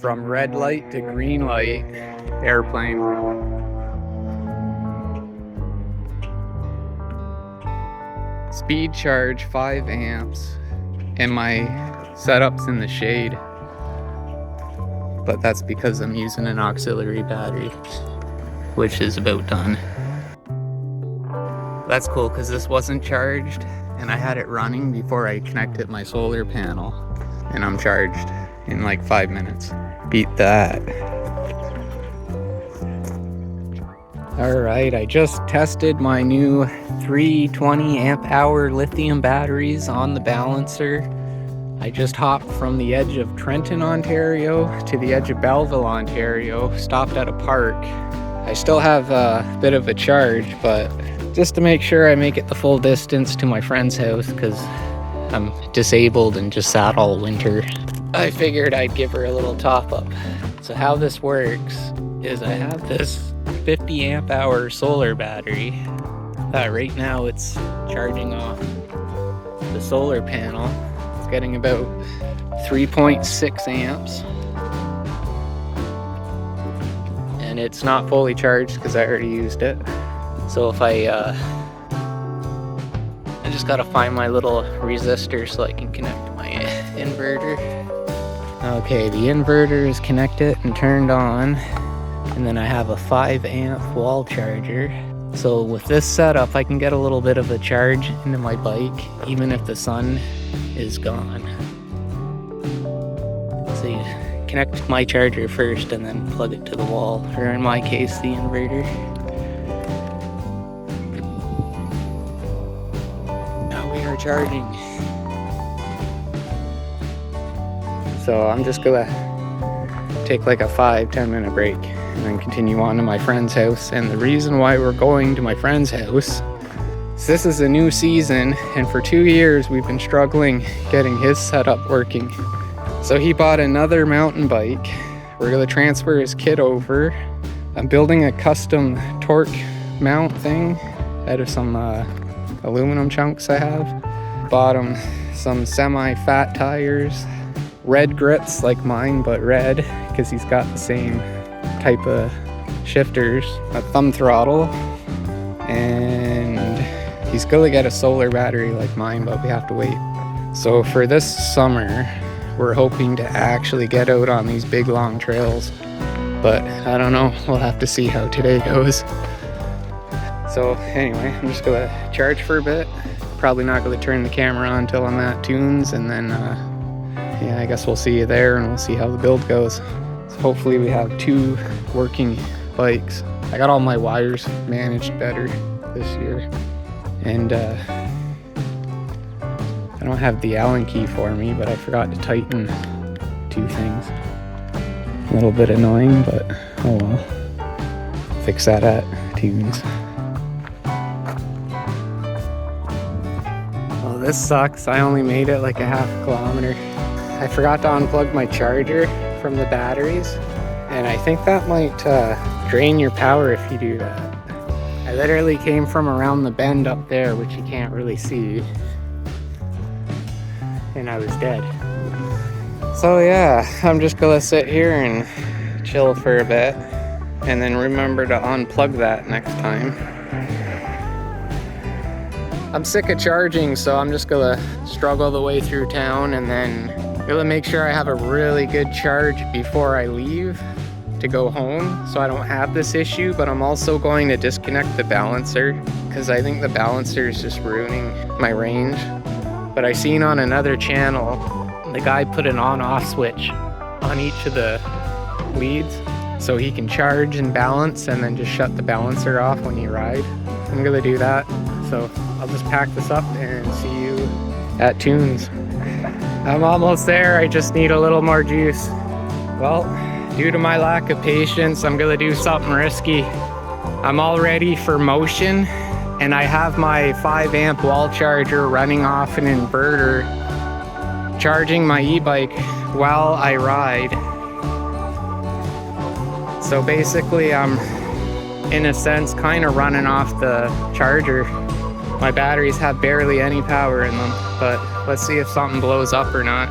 From red light to green light, airplane. Speed charge 5 amps, and my setup's in the shade. But that's because I'm using an auxiliary battery, which is about done. That's cool because this wasn't charged and I had it running before I connected my solar panel, and I'm charged in like 5 minutes. Beat that. Alright, I just tested my new 320 amp hour lithium batteries on the balancer. I just hopped from the edge of Trenton, Ontario to the edge of Belleville, Ontario, stopped at a park. I still have a bit of a charge, but just to make sure I make it the full distance to my friend's house, because I'm disabled and just sat all winter, I figured I'd give her a little top up. So how this works is I have this 50 amp hour solar battery. Right now it's charging off the solar panel. It's getting about 3.6 amps. And it's not fully charged because I already used it. So if I just gotta find my little resistor so I can connect my inverter. Okay, the inverter is connected and turned on, and then I have a 5 amp wall charger. So with this setup, I can get a little bit of a charge into my bike, even if the sun is gone. So you connect my charger first and then plug it to the wall, or in my case, the inverter. Charging. So I'm just gonna take like a 5-10 minute break and then continue on to my friend's house. And the reason why we're going to my friend's house is this is a new season, and for 2 years we've been struggling getting his setup working. So he bought another mountain bike. We're gonna transfer his kit over. I'm building a custom torque mount thing out of some aluminum chunks I have. Bought him some semi-fat tires, red grips like mine, but red because he's got the same type of shifters, a thumb throttle, and he's gonna get a solar battery like mine, but we have to wait. So for this summer, we're hoping to actually get out on these big long trails, but I don't know, we'll have to see how today goes. So anyway, I'm just gonna charge for a bit. Probably not gonna turn the camera on until I'm at Toons, and then yeah, I guess we'll see you there and we'll see how the build goes. So hopefully we have 2 working bikes. I got all my wires managed better this year, and I don't have the Allen key for me, but I forgot to tighten 2 things. A little bit annoying, but oh well. Fix that at Toons. This sucks. I only made it like a half kilometer. I forgot to unplug my charger from the batteries, and I think that might drain your power if you do that. I literally came from around the bend up there, which you can't really see, and I was dead. So yeah, I'm just gonna sit here and chill for a bit, and then remember to unplug that next time. I'm sick of charging, so I'm just gonna struggle the way through town and then gonna make sure I have a really good charge before I leave to go home so I don't have this issue. But I'm also going to disconnect the balancer because I think the balancer is just ruining my range. But I seen on another channel, the guy put an on-off switch on each of the leads so he can charge and balance and then just shut the balancer off when you ride. I'm gonna do that. So I'll just pack this up and see you at Toons. I'm almost there, I just need a little more juice. Well, due to my lack of patience, I'm gonna do something risky. I'm all ready for motion, and I have my 5 amp wall charger running off an inverter, charging my e-bike while I ride. So basically I'm, in a sense, kind of running off the charger. My batteries have barely any power in them, but let's see if something blows up or not.